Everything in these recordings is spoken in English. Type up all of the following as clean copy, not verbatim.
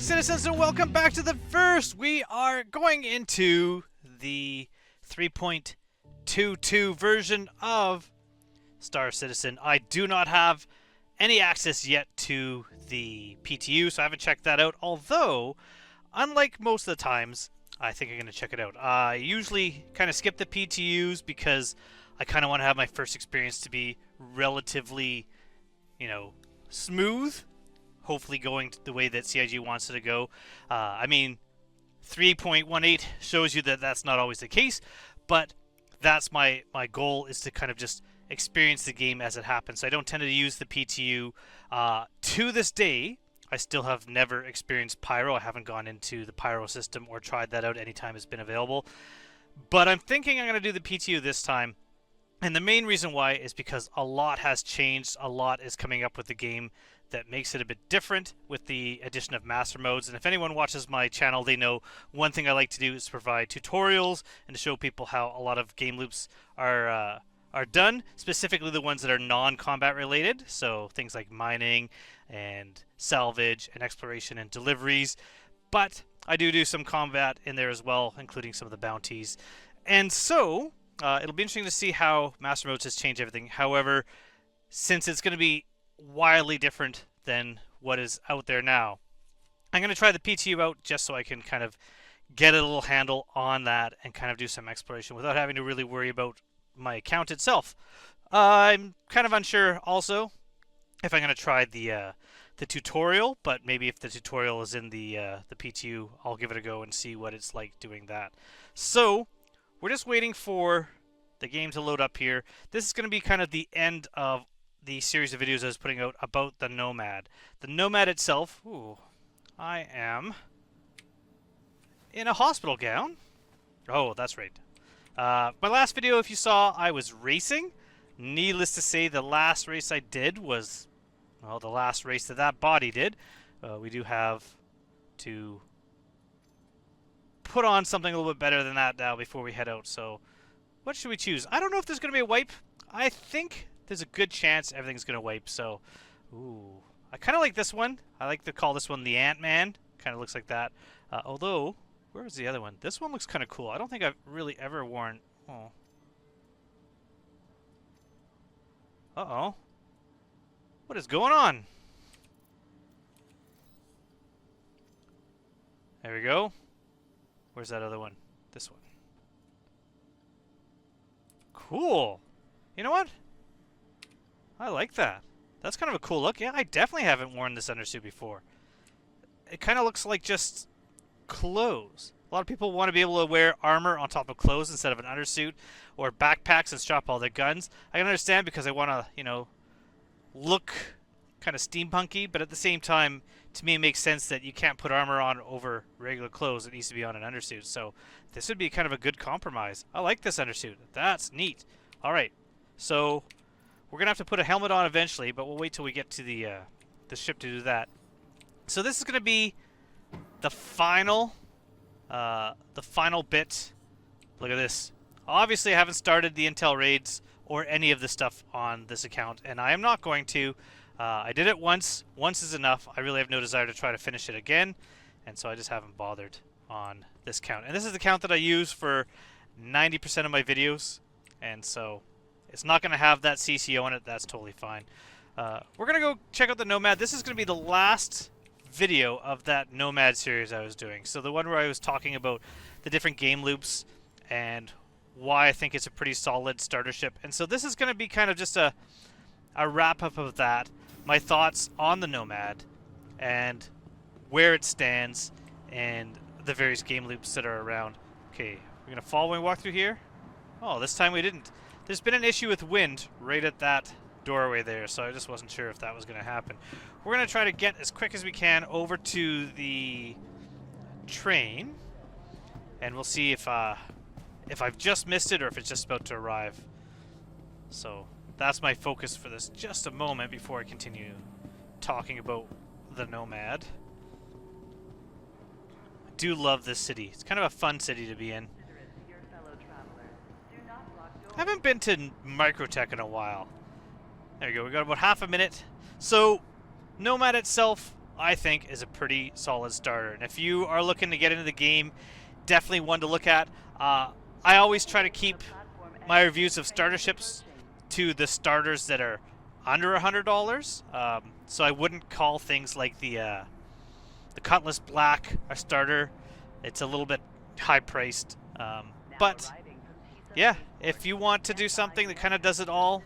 Citizens, and welcome back to the first. We are going into the 3.22 version of Star Citizen. I do not have any access yet to the PTU, so I haven't checked that out. Although, unlike most of the times, I think I'm going to check it out. I usually kind of skip the PTUs because I kind of want to have my first experience to be relatively, smooth. Hopefully going the way that CIG wants it to go. I mean, 3.18 shows you that that's not always the case, but that's my goal, is to kind of just experience the game as it happens. So I don't tend to use the PTU. To this day, I still have never experienced Pyro. I haven't gone into the Pyro system or tried that out anytime it's been available. But I'm thinking I'm going to do the PTU this time. And the main reason why is because a lot has changed. A lot is coming up with the game that makes it a bit different with the addition of master modes. And if anyone watches my channel, they know one thing I like to do is provide tutorials and to show people how a lot of game loops are done, specifically the ones that are non-combat related. So things like mining and salvage and exploration and deliveries. But I do some combat in there as well, including some of the bounties. And so it'll be interesting to see how master modes has changed everything. However, since it's going to be wildly different than what is out there now, I'm going to try the PTU out just so I can kind of get a little handle on that and kind of do some exploration without having to really worry about my account itself. I'm kind of unsure also if I'm going to try the tutorial, but maybe if the tutorial is in the PTU, I'll give it a go and see what it's like doing that. So we're just waiting for the game to load up here. This is going to be kind of the end of the series of videos I was putting out about the Nomad. The Nomad itself, ooh, I am in a hospital gown. Oh, that's right. My last video, if you saw, I was racing. Needless to say, the last race I did was, well, the last race that body did. We do have to put on something a little bit better than that now before we head out. So what should we choose? I don't know if there's going to be a wipe. I think there's a good chance everything's going to wipe. So, ooh, I kind of like this one. I like to call this one the Ant-Man. Kind of looks like that. Although, where was the other one? This one looks kind of cool. I don't think I've really ever worn... Oh. Uh-oh. What is going on? There we go. Where's that other one? This one. Cool. You know what? I like that. That's kind of a cool look. Yeah, I definitely haven't worn this undersuit before. It kind of looks like just clothes. A lot of people want to be able to wear armor on top of clothes instead of an undersuit, or backpacks and strap all their guns. I can understand because I want to, look kind of steampunky, but at the same time, to me it makes sense that you can't put armor on over regular clothes. It needs to be on an undersuit. So this would be kind of a good compromise. I like this undersuit. That's neat. All right. So we're going to have to put a helmet on eventually, but we'll wait till we get to the ship to do that. So this is going to be the final bit. Look at this. Obviously, I haven't started the intel raids or any of the stuff on this account, and I am not going to. I did it once. Once is enough. I really have no desire to try to finish it again, and so I just haven't bothered on this count. And this is the count that I use for 90% of my videos, and so it's not going to have that CCO in it. That's totally fine. We're going to go check out the Nomad. This is going to be the last video of that Nomad series I was doing. So the one where I was talking about the different game loops and why I think it's a pretty solid starter ship. And so this is going to be kind of just a wrap-up of that. My thoughts on the Nomad and where it stands and the various game loops that are around. Okay, we're going to fall when we walk through here. Oh, this time we didn't. There's been an issue with wind right at that doorway there, so I just wasn't sure if that was going to happen. We're going to try to get as quick as we can over to the train, and we'll see if I've just missed it or if it's just about to arrive. So that's my focus for this just a moment before I continue talking about the Nomad. I do love this city. It's kind of a fun city to be in. I haven't been to Microtech in a while. There we go. We got about half a minute. So, Nomad itself, I think, is a pretty solid starter. And if you are looking to get into the game, definitely one to look at. I always try to keep my reviews of starter ships to the starters that are under $100. So I wouldn't call things like the Cutlass Black a starter. It's a little bit high priced. But yeah, if you want to do something that kind of does it all,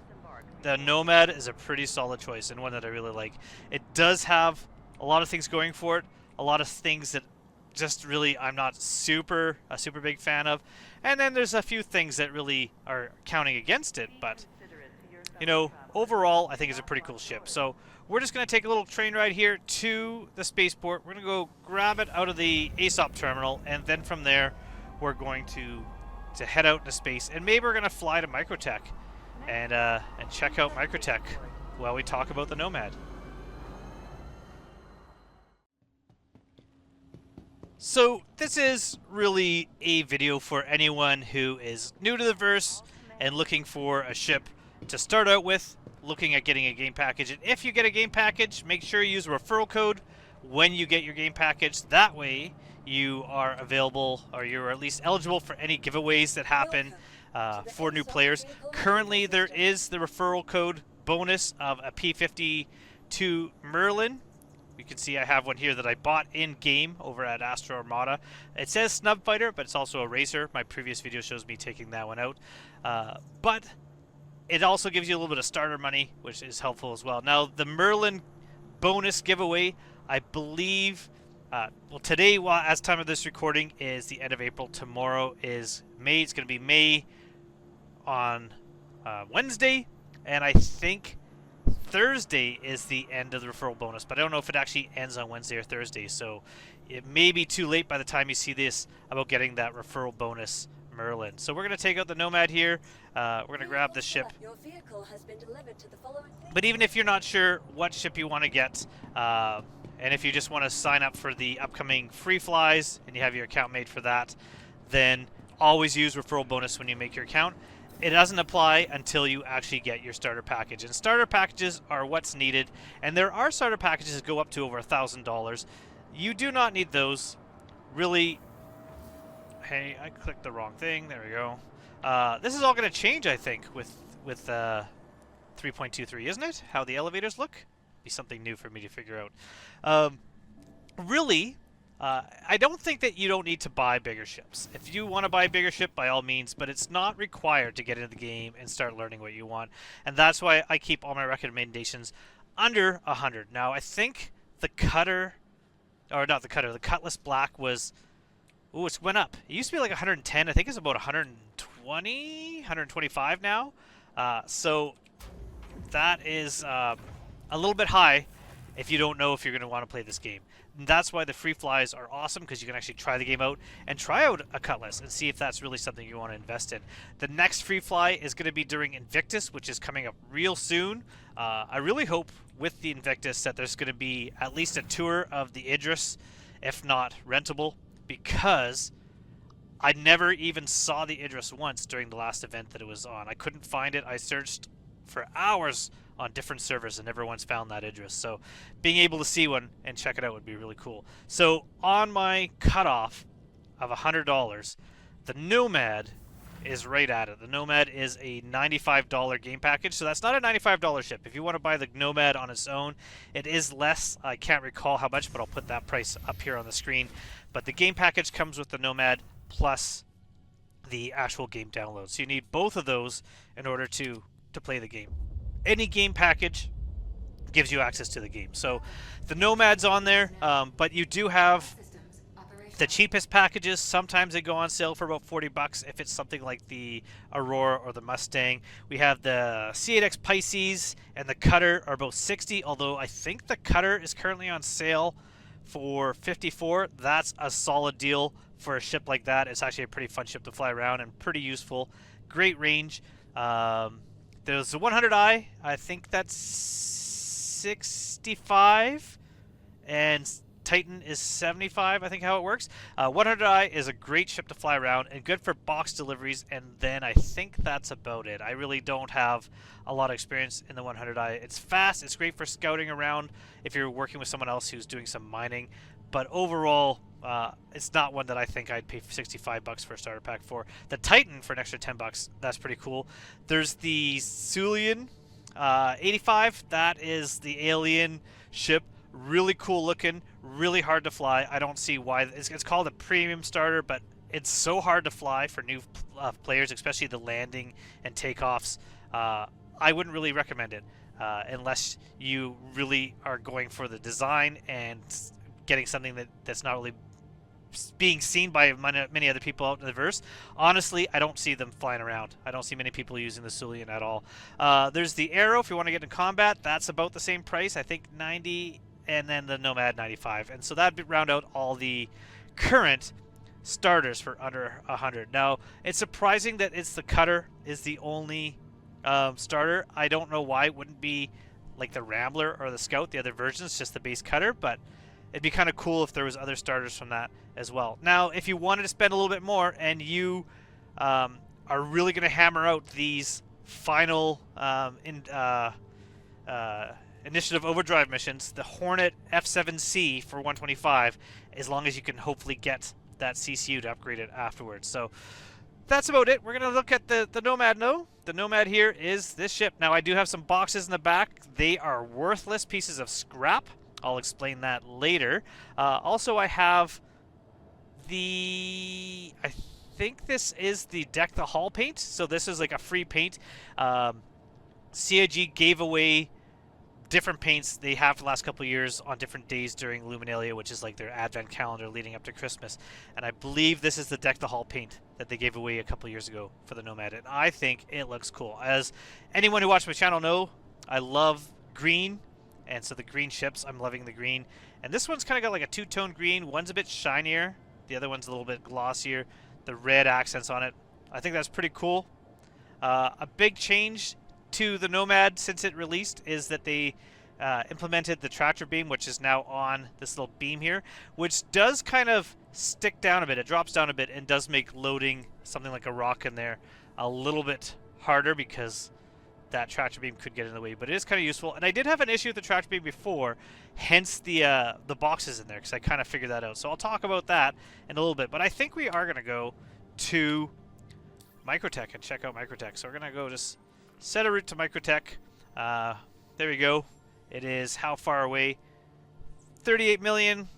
the Nomad is a pretty solid choice and one that I really like. It does have a lot of things going for it, a lot of things that just really I'm not a super big fan of, and then there's a few things that really are counting against it, but you know, overall I think it's a pretty cool ship. So we're just going to take a little train ride here to the spaceport. We're going to go grab it out of the ASOP terminal, and then from there we're going to head out into space, and maybe we're going to fly to Microtech and check out Microtech while we talk about the Nomad. So this is really a video for anyone who is new to the verse and looking for a ship to start out with, looking at getting a game package. And if you get a game package, make sure you use a referral code when you get your game package. That way you are available, or you're at least eligible for any giveaways that happen for new players. Currently there is the referral code bonus of a P52 Merlin. You can see I have one here that I bought in-game over at Astro Armada. It says Snub Fighter, but it's also a Racer. My previous video shows me taking that one out. But it also gives you a little bit of starter money, which is helpful as well. Now, the Merlin bonus giveaway, I believe, well, today, as time of this recording, is the end of April. Tomorrow is May. It's going to be May on Wednesday, and I think Thursday is the end of the referral bonus, but I don't know if it actually ends on Wednesday or Thursday, so it may be too late by the time you see this about getting that referral bonus Merlin. So we're going to take out the Nomad here. We're going to grab the ship. But even if you're not sure what ship you want to get, and if you just want to sign up for the upcoming free flies and you have your account made for that, then always use referral bonus when you make your account. It doesn't apply until you actually get your starter package. And starter packages are what's needed. And there are starter packages that go up to over $1,000. You do not need those. Really, hey, I clicked the wrong thing. There we go. This is all going to change, I think, with 3.23, isn't it? How the elevators look? Be something new for me to figure out. Really, I don't think that you don't need to buy bigger ships. If you want to buy a bigger ship, by all means, but it's not required to get into the game and start learning what you want. And that's why I keep all my recommendations under 100. Now, I think the Cutter, or not the Cutter, the Cutlass Black was, ooh, it went up. It used to be like 110. I think it's about 120, 125 now. So that is a little bit high if you don't know if you're going to want to play this game. And that's why the free flies are awesome, because you can actually try the game out and try out a Cutlass and see if that's really something you want to invest in. The next free fly is going to be during Invictus, which is coming up real soon. I really hope with the Invictus that there's going to be at least a tour of the Idris, if not rentable, because I never even saw the Idris once during the last event that it was on. I couldn't find it. I searched for hours on different servers and never once found that Idris. So being able to see one and check it out would be really cool. So on my cutoff of $100, the Nomad is right at it. The Nomad is a $95 game package, so that's not a $95 ship. If you want to buy the Nomad on its own, it is less. I can't recall how much, but I'll put that price up here on the screen. But the game package comes with the Nomad plus the actual game download. So you need both of those in order to play the game. Any game package gives you access to the game. So the Nomad's on there, but you do have the cheapest packages. Sometimes they go on sale for about 40 bucks if it's something like the Aurora or the Mustang. We have the C8X Pisces and the Cutter are both 60, although I think the Cutter is currently on sale for 54. That's a solid deal for a ship like that. It's actually a pretty fun ship to fly around and pretty useful. Great range. There's the 100i. I think that's 65, and Titan is 75, I think how it works. 100i is a great ship to fly around and good for box deliveries, and then I think that's about it. I really don't have a lot of experience in the 100i. It's fast, it's great for scouting around if you're working with someone else who's doing some mining, but overall, it's not one that I think I'd pay for 65 bucks for a starter pack for. The Titan for an extra 10 bucks, that's pretty cool. There's the Sulian 85, that is the alien ship. Really cool looking, really hard to fly. I don't see why it's called a premium starter, but it's so hard to fly for new players, especially the landing and takeoffs. I wouldn't really recommend it unless you really are going for the design and getting something that's not really being seen by many other people out in the verse. Honestly, I don't see them flying around. I don't see many people using the Sulian at all. There's the Arrow if you want to get in combat. That's about the same price. I think 90, and then the Nomad 95. And so that'd round out all the current starters for under 100. Now, it's surprising that it's the Cutter is the only starter. I don't know why it wouldn't be like the Rambler or the Scout, the other versions, just the base Cutter, but it'd be kind of cool if there was other starters from that as well. Now, if you wanted to spend a little bit more and you are really going to hammer out these final Initiative Overdrive missions, the Hornet F7C for 125, as long as you can hopefully get that CCU to upgrade it afterwards. So that's about it. We're going to look at the Nomad now. The Nomad here is this ship. Now, I do have some boxes in the back. They are worthless pieces of scrap. I'll explain that later. Also, I have I think this is the Deck the Hall paint. So this is like a free paint. CIG gave away different paints they have for the last couple of years on different days during Luminalia, which is like their advent calendar leading up to Christmas. And I believe this is the Deck the Hall paint that they gave away a couple of years ago for the Nomad. And I think it looks cool. As anyone who watched my channel know, I love green. And so the green ships, I'm loving the green. And this one's kind of got like a two-tone green. One's a bit shinier. The other one's a little bit glossier. The red accents on it. I think that's pretty cool. A big change to the Nomad since it released is that they implemented the tractor beam, which is now on this little beam here, which does kind of stick down a bit. It drops down a bit and does make loading something like a rock in there a little bit harder because that tractor beam could get in the way, but it is kind of useful. And I did have an issue with the tractor beam before, hence the boxes in there, because I kind of figured that out. So I'll talk about that in a little bit. But I think we are going to go to Microtech and check out Microtech. So we're going to go just set a route to Microtech. There we go. It is how far away? 38 million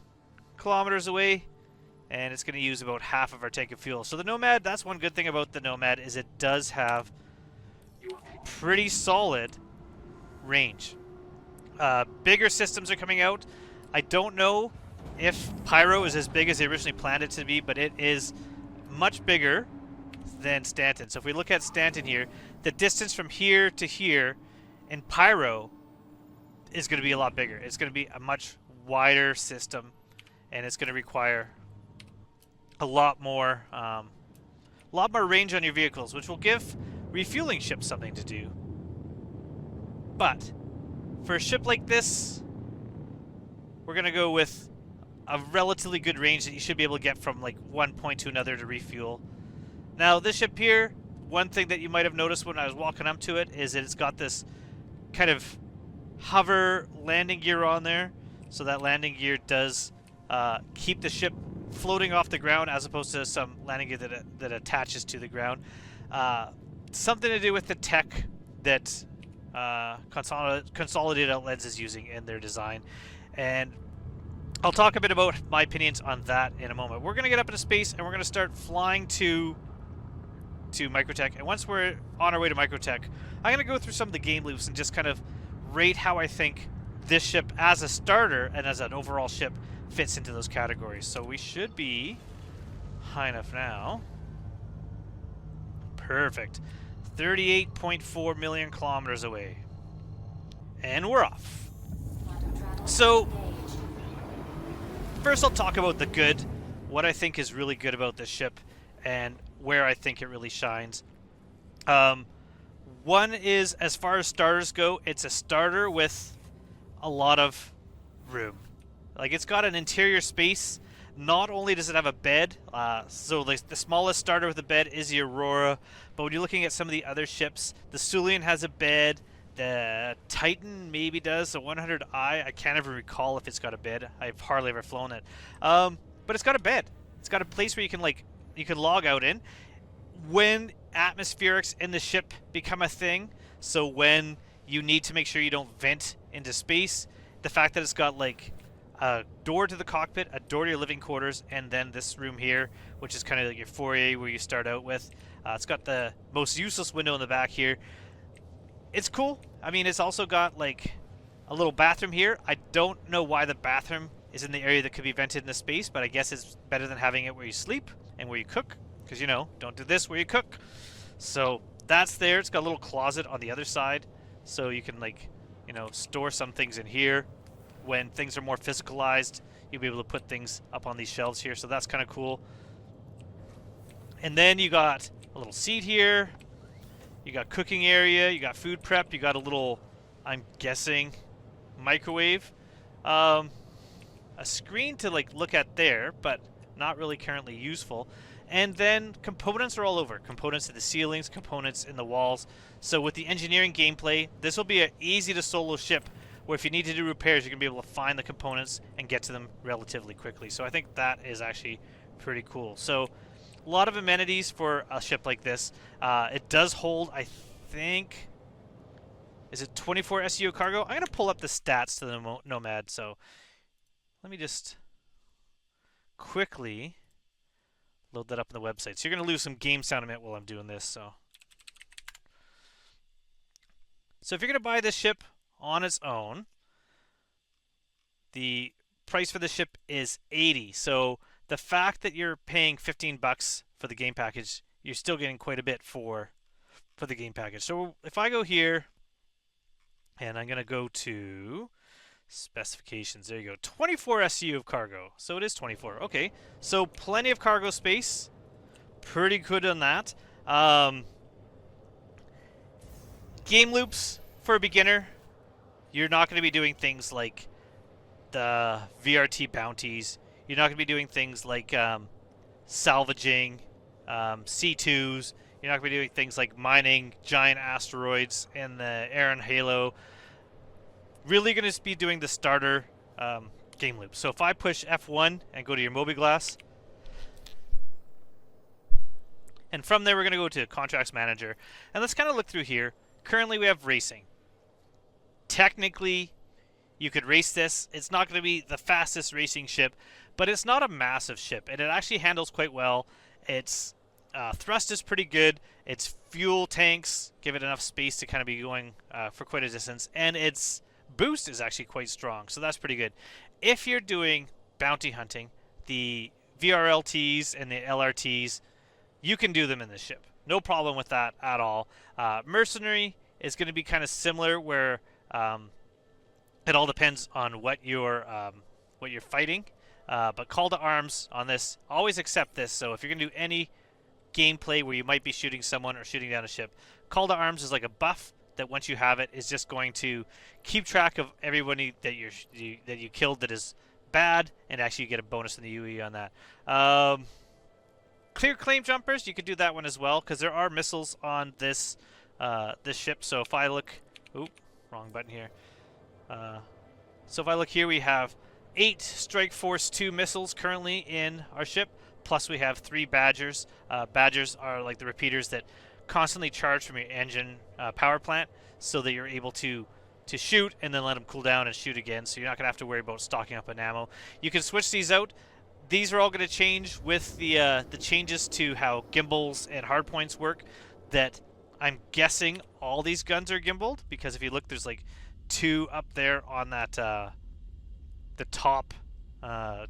kilometers away, and it's going to use about half of our tank of fuel. So the Nomad, that's one good thing about the Nomad, is it does have pretty solid range. Bigger systems are coming out. I don't know if Pyro is as big as they originally planned it to be, but it is much bigger than Stanton. So if we look at Stanton here, the distance from here to here in Pyro is going to be a lot bigger. It's going to be a much wider system, and it's going to require a lot more range on your vehicles, which will give refueling ships something to do. But for a ship like this, we're going to go with a relatively good range that you should be able to get from like one point to another to refuel. Now, this ship here, one thing that you might have noticed when I was walking up to it is that it's got this kind of hover landing gear on there. So that landing gear does keep the ship floating off the ground as opposed to some landing gear that attaches to the ground. Something to do with the tech that Consolidated Outlets is using in their design. And I'll talk a bit about my opinions on that in a moment. We're going to get up into space and we're going to start flying to Microtech. And once we're on our way to Microtech, I'm going to go through some of the game loops and just kind of rate how I think this ship as a starter and as an overall ship fits into those categories. So we should be high enough now. Perfect. 38.4 million kilometers away. And we're off. So, first I'll talk about the good, what I think is really good about this ship, and where I think it really shines. One is, as far as starters go, it's a starter with a lot of room. Like, it's got an interior space. Not only does it have a bed, so like the smallest starter with a bed is the Aurora, but when you're looking at some of the other ships, the Sulian has a bed. The Titan maybe does. The 100i, I can't ever recall if it's got a bed. I've hardly ever flown it, but it's got a bed. It's got a place where you can log out in when atmospherics in the ship become a thing. So when you need to make sure you don't vent into space, the fact that it's got like a door to the cockpit, a door to your living quarters, and then this room here, which is kind of like your foyer where you start out with. It's got the most useless window in the back here. It's cool. I mean, it's also got like a little bathroom here. I don't know why the bathroom is in the area that could be vented into space, but I guess it's better than having it where you sleep and where you cook, because, you know, don't do this where you cook. So that's there. It's got a little closet on the other side, so you can, like, you know, store some things in here. When things are more physicalized, you'll be able to put things up on these shelves here, so that's kind of cool. And then you got a little seat here. You got cooking area. You got food prep. You got a little, I'm guessing, microwave. A screen to like look at there, but not really currently useful. And then components are all over. Components in the ceilings, components in the walls. So with the engineering gameplay, this will be an easy to solo ship where if you need to do repairs, you're going to be able to find the components and get to them relatively quickly. So I think that is actually pretty cool. So a lot of amenities for a ship like this. It does hold, I think, is it 24 SEO cargo? I'm going to pull up the stats to the Nomad. So let me just quickly load that up on the website. So you're going to lose some game sound a minute while I'm doing this. So if you're going to buy this ship on its own, the price for the ship is $80. So the fact that you're paying $15 for the game package, you're still getting quite a bit for the game package. So if I go here, and I'm going to go to specifications. There you go. 24 SCU of cargo. So it is 24. Okay. So plenty of cargo space. Pretty good on that. Game loops for a beginner. You're not going to be doing things like the VRT bounties. You're not going to be doing things like salvaging C2s. You're not going to be doing things like mining giant asteroids in the Aran Halo. Really going to be doing the starter game loop. So if I push F1 and go to your Mobiglass, and from there we're going to go to Contracts Manager. And let's kind of look through here. Currently we have racing. Technically, you could race this. It's not going to be the fastest racing ship, but it's not a massive ship, and it actually handles quite well. Its thrust is pretty good. Its fuel tanks give it enough space to kind of be going for quite a distance, and its boost is actually quite strong, so that's pretty good. If you're doing bounty hunting, the VRLTs and the LRTs, you can do them in this ship. No problem with that at all. Mercenary is going to be kind of similar, where it all depends on what you're fighting. But call to arms on this, always accept this. So if you're going to do any gameplay where you might be shooting someone or shooting down a ship, call to arms is like a buff that once you have it is just going to keep track of everybody that you killed that is bad, and actually you get a bonus in the UE on that. Clear claim jumpers, you could do that one as well, because there are missiles on this ship. So if I look, oop, wrong button here. So if I look here, we have 8 Strike Force 2 missiles currently in our ship, plus we have 3 Badgers. Badgers are like the repeaters that constantly charge from your engine power plant, so that you're able to shoot and then let them cool down and shoot again, so you're not going to have to worry about stocking up on ammo. You can switch these out. These are all going to change with the changes to how gimbals and hardpoints work. That I'm guessing all these guns are gimbaled, because if you look, there's like 2 up there on that the top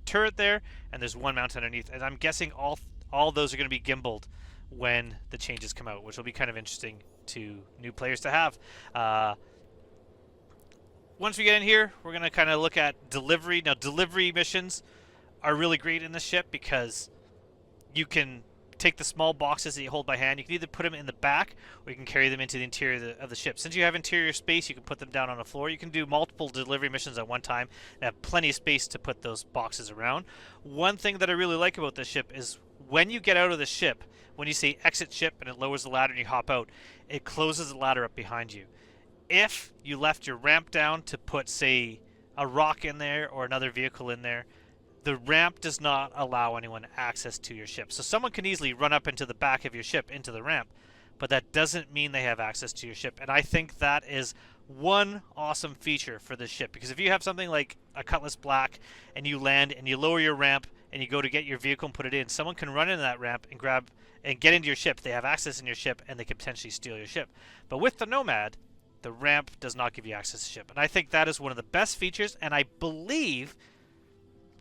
turret there, and there's 1 mounted underneath. And I'm guessing all those are going to be gimbaled when the changes come out, which will be kind of interesting to new players to have. Once we get in here, we're going to kind of look at delivery. Now, delivery missions are really great in this ship, because you can take the small boxes that you hold by hand. You can either put them in the back, or you can carry them into the interior of the ship. Since you have interior space, you can put them down on the floor. You can do multiple delivery missions at one time and have plenty of space to put those boxes around. One thing that I really like about this ship is when you get out of the ship, when you say exit ship and it lowers the ladder and you hop out, it closes the ladder up behind you. If you left your ramp down to put, say, a rock in there or another vehicle in there, the ramp does not allow anyone access to your ship. So someone can easily run up into the back of your ship into the ramp, but that doesn't mean they have access to your ship. And I think that is one awesome feature for this ship, because if you have something like a Cutlass Black and you land and you lower your ramp and you go to get your vehicle and put it in, someone can run into that ramp and grab and get into your ship. They have access in your ship and they could potentially steal your ship. But with the Nomad, the ramp does not give you access to the ship. And I think that is one of the best features, and I believe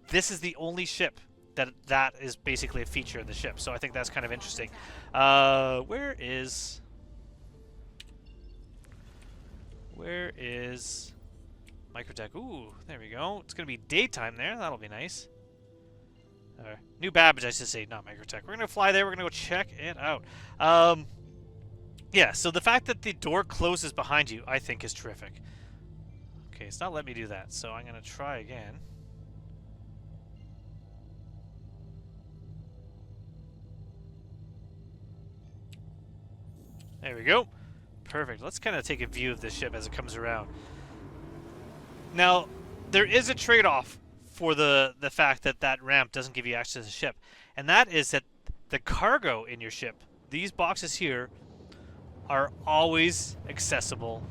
this is the only ship that is basically a feature of the ship. So I think that's kind of interesting. Where is Microtech? Ooh, there we go. It's going to be daytime there. That'll be nice. New Babbage, I should say, not Microtech. We're going to fly there. We're going to go check it out. Yeah, so the fact that the door closes behind you, I think, is terrific. Okay, it's not letting me do that, so I'm going to try again. There we go. Perfect. Let's kind of take a view of this ship as it comes around. Now, there is a trade-off for the fact that that ramp doesn't give you access to the ship, and that is that the cargo in your ship, these boxes here, are always accessible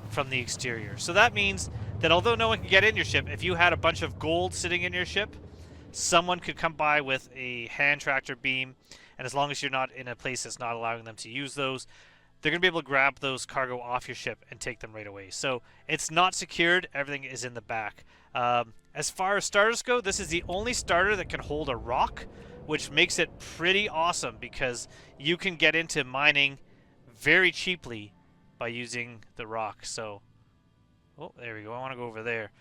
from the exterior. So that means that although no one can get in your ship, if you had a bunch of gold sitting in your ship, someone could come by with a hand tractor beam, and as long as you're not in a place that's not allowing them to use those, they're going to be able to grab those cargo off your ship and take them right away. So it's not secured. Everything is in the back. As far as starters go, this is the only starter that can hold a rock, which makes it pretty awesome because you can get into mining very cheaply by using the rock. So, oh, there we go. I want to go over there.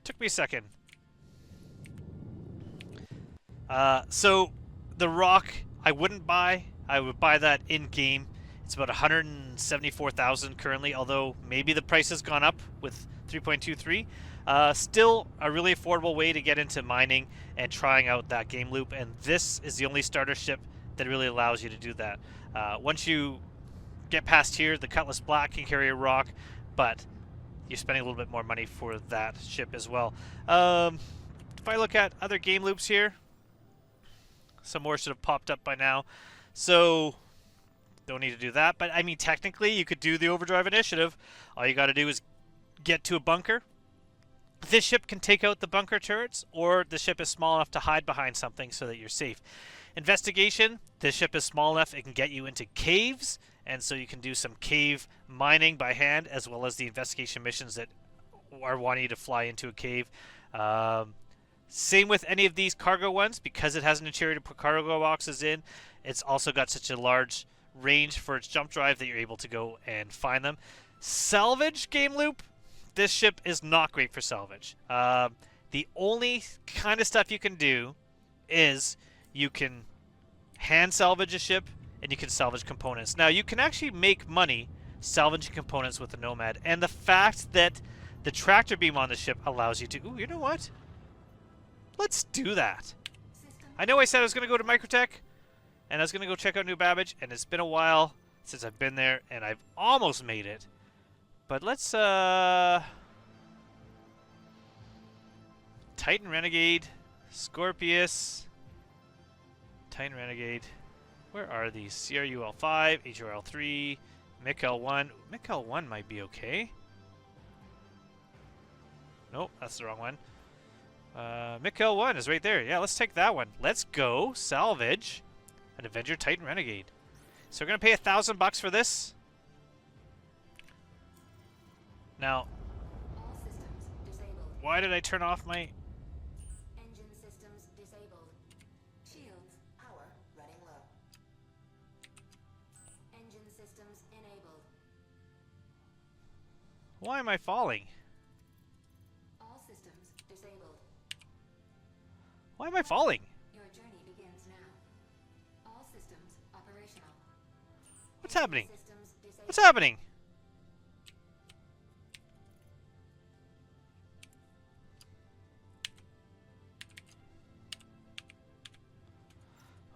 Took me a second. So the rock I wouldn't buy. I would buy that in game. It's about 174,000 currently, although maybe the price has gone up with 3.23. Still a really affordable way to get into mining and trying out that game loop, and this is the only starter ship that really allows you to do that. Once you get past here, the Cutlass Black can carry a rock, but you're spending a little bit more money for that ship as well. If I look at other game loops here, some more should have popped up by now, so don't need to do that. But I mean, technically you could do the Overdrive Initiative. All you got to do is get to a bunker. This ship can take out the bunker turrets, or the ship is small enough to hide behind something so that you're safe. Investigation, this ship is small enough it can get you into caves, and so you can do some cave mining by hand, as well as the investigation missions that are wanting you to fly into a cave. Same with any of these cargo ones, because it has an interior to put cargo boxes in. It's also got such a large range for its jump drive that you're able to go and find them. Salvage game loop, this ship is not great for salvage. The only kind of stuff you can do is you can hand salvage a ship and you can salvage components. Now, you can actually make money salvaging components with the Nomad, and the fact that the tractor beam on the ship allows you to... Ooh, you know what? Let's do that. I know I said I was going to go to Microtech, and I was going to go check out New Babbage, and it's been a while since I've been there, and I've almost made it. But let's, Titan Renegade, Scorpius, Titan Renegade. Where are these? CRUL5, HRL3, MIC-L1. MIC-L1 might be okay. Nope, that's the wrong one. MIC-L1 is right there. Yeah, let's take that one. Let's go salvage an Avenger Titan Renegade. So we're going to pay $1,000 for this. Now, why did I turn off my... Engine systems disabled. Shields power running low. Engine systems enabled. Why am I falling? All systems disabled. Why am I falling? Your journey begins now. All systems What's happening? Systems disabled. What's happening?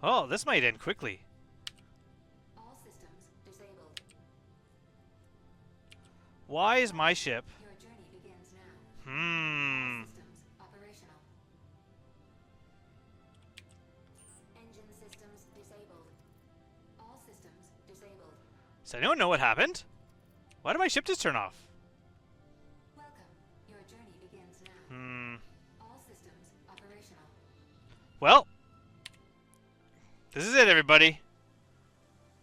Oh, this might end quickly. All systems disabled. Why is my ship? Your journey begins now. Hmm. Systems operational. Engine systems disabled. All systems disabled. Does anyone know what happened? Why did my ship just turn off? Welcome. Your journey begins now. Hmm. All systems operational. Well, this is it, everybody.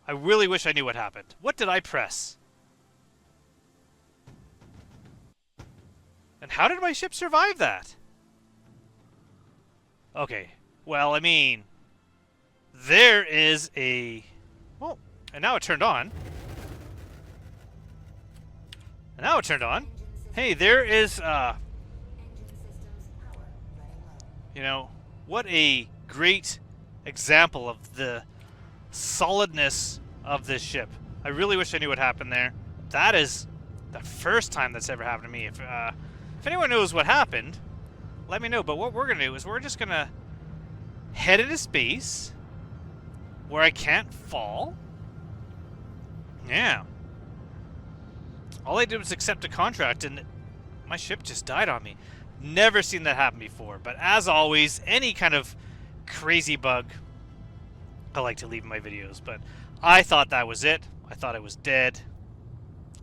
I really wish I knew what happened. What did I press? And how did my ship survive that? Okay. Well, I mean, there is a... Oh, and now it turned on. And now it turned on. Engine systems, Hey, there is, engine systems power running low. you know, what a great example of the solidness of this ship. I really wish I knew what happened there. That is the first time that's ever happened to me. If anyone knows what happened, let me know. But what we're going to do is we're just going to head into space where I can't fall. Yeah. All I did was accept a contract and my ship just died on me. Never seen that happen before. But as always, any kind of crazy bug I like to leave in my videos. But I thought that was it. I thought I was dead.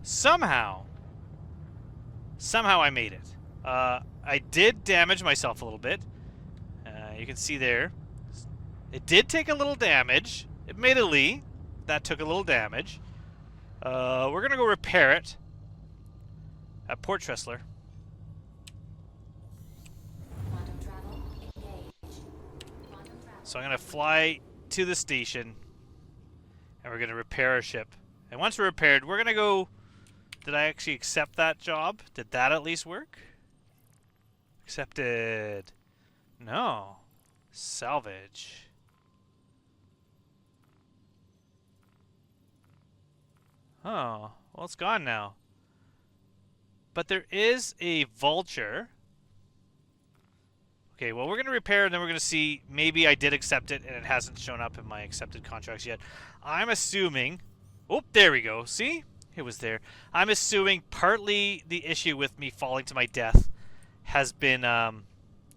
Somehow I made it. I did damage myself a little bit. You can see there. It did take a little damage. Admittedly, that took a little damage. We're going to go repair it at Port Tressler. Quantum travel engaged. Quantum travel. So I'm going to fly to the station, and we're going to repair our ship. And once we're repaired, we're going to go... Did I actually accept that job? Did that at least work? Accepted. No. Salvage. Oh, well, it's gone now. But there is a vulture. Okay, well, we're going to repair, and then we're going to see. Maybe I did accept it, and it hasn't shown up in my accepted contracts yet. I'm assuming... Oh, there we go. See? It was there. I'm assuming partly the issue with me falling to my death has been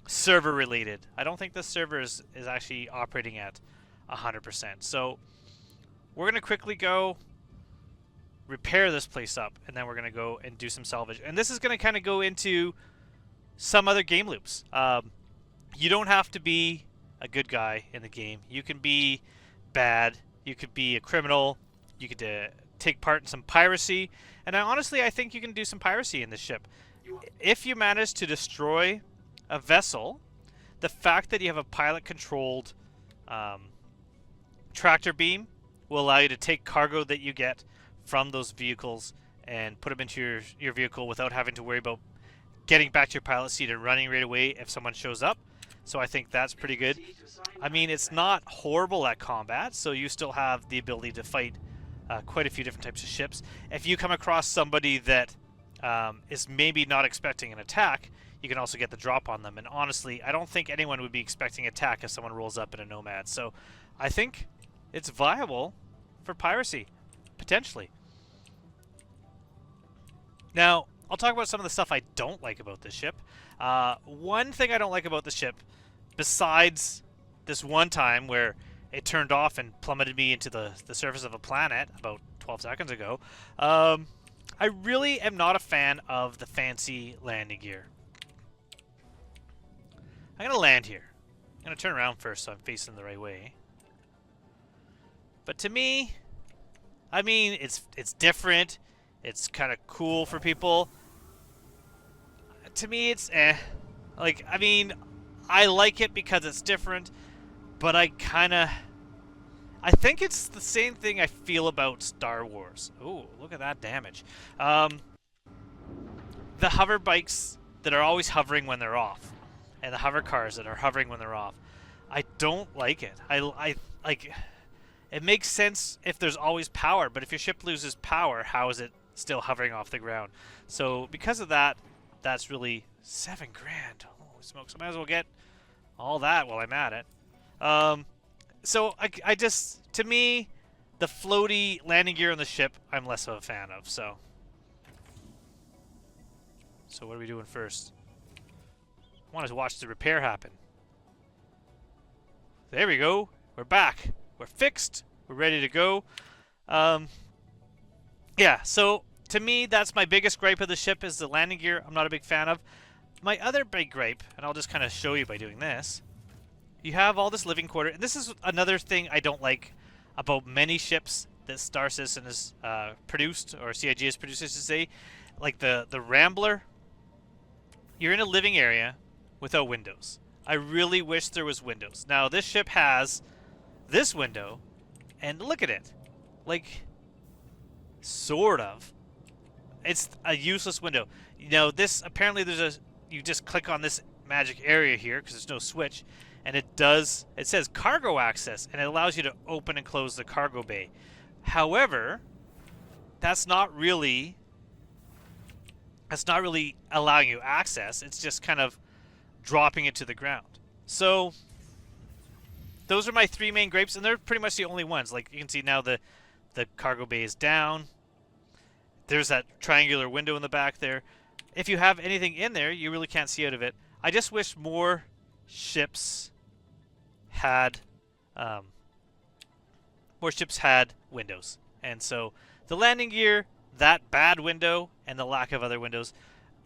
server related. I don't think the server is actually operating at 100%. So we're going to quickly go repair this place up, and then we're going to go and do some salvage. And this is going to kind of go into some other game loops. You don't have to be a good guy in the game. You can be bad. You could be a criminal. You could take part in some piracy. And honestly, I think you can do some piracy in this ship. If you manage to destroy a vessel, the fact that you have a pilot-controlled tractor beam will allow you to take cargo that you get from those vehicles and put them into your vehicle without having to worry about getting back to your pilot seat and running right away if someone shows up. So I think that's pretty good. I mean, it's not horrible at combat, so you still have the ability to fight quite a few different types of ships. If you come across somebody that is maybe not expecting an attack, you can also get the drop on them. And honestly, I don't think anyone would be expecting attack if someone rolls up in a nomad. So I think it's viable for piracy, potentially. Now, I'll talk about some of the stuff I don't like about this ship. One thing I don't like about the ship, besides this one time where it turned off and plummeted me into the surface of a planet about 12 seconds ago, I really am not a fan of the fancy landing gear. I'm going to land here. I'm going to turn around first so I'm facing the right way. But to me, I mean, it's different. It's kind of cool for people. To me, it's eh. Like, I mean, I like it because it's different, but I think it's the same thing I feel about Star Wars. Ooh, look at that damage. The hover bikes that are always hovering when they're off, and the hover cars that are hovering when they're off. I don't like it. I like... It makes sense if there's always power, but if your ship loses power, how is it still hovering off the ground? So because of that, that's really 7 grand. Holy smokes! I might as well get all that while I'm at it. So I just, to me, the floaty landing gear on the ship, I'm less of a fan of. So what are we doing first? I want to watch the repair happen. There we go. We're back. We're fixed. We're ready to go. Yeah, so to me, that's my biggest gripe of the ship is the landing gear. I'm not a big fan of. My other big gripe, and I'll just kind of show you by doing this. You have all this living quarter, and this is another thing I don't like about many ships that Star Citizen has produced, or CIG has produced, I should say. Like the Rambler, you're in a living area without windows. I really wish there was windows. Now, this ship has this window, and look at it. Like, sort of. It's a useless window. You know, this, apparently there's a, you just click on this magic area here, because there's no switch, and it says cargo access, and it allows you to open and close the cargo bay. However, that's not really allowing you access. It's just kind of dropping it to the ground. So those are my 3 main gripes, and they're pretty much the only ones. Like you can see now the cargo bay is down. There's that triangular window in the back there. If you have anything in there, you really can't see out of it. I just wish more ships had windows. And so the landing gear, that bad window, and the lack of other windows.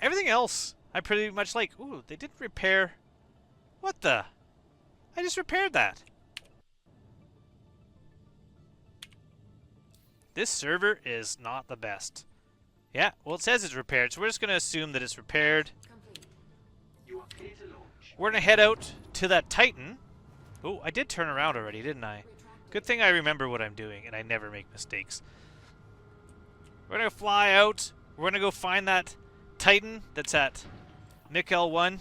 Everything else I pretty much like. Ooh, they didn't repair. What the? I just repaired that. This server is not the best. Yeah, well, it says it's repaired, so we're just going to assume that it's repaired. We're going to head out to that Titan. Oh, I did turn around already, didn't I? Good thing I remember what I'm doing, and I never make mistakes. We're going to fly out. We're going to go find that Titan that's at Mikel 1.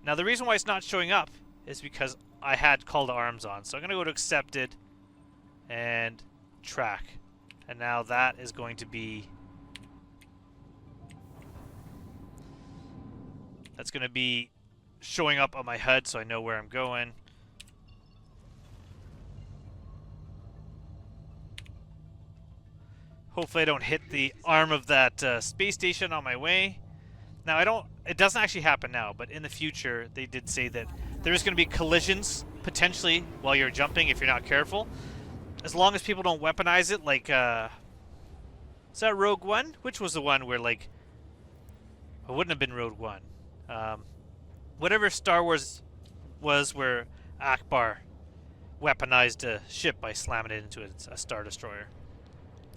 Now, the reason why it's not showing up is because I had call to arms on. So I'm going to go to accepted and track. And now that is going to be... That's going to be showing up on my HUD so I know where I'm going. Hopefully I don't hit the arm of that space station on my way. Now it doesn't actually happen now, but in the future they did say that there's going to be collisions potentially while you're jumping if you're not careful. As long as people don't weaponize it, like, is that Rogue One? Which was the one where, like, it wouldn't have been Rogue One. Whatever Star Wars was where Akbar weaponized a ship by slamming it into a Star Destroyer.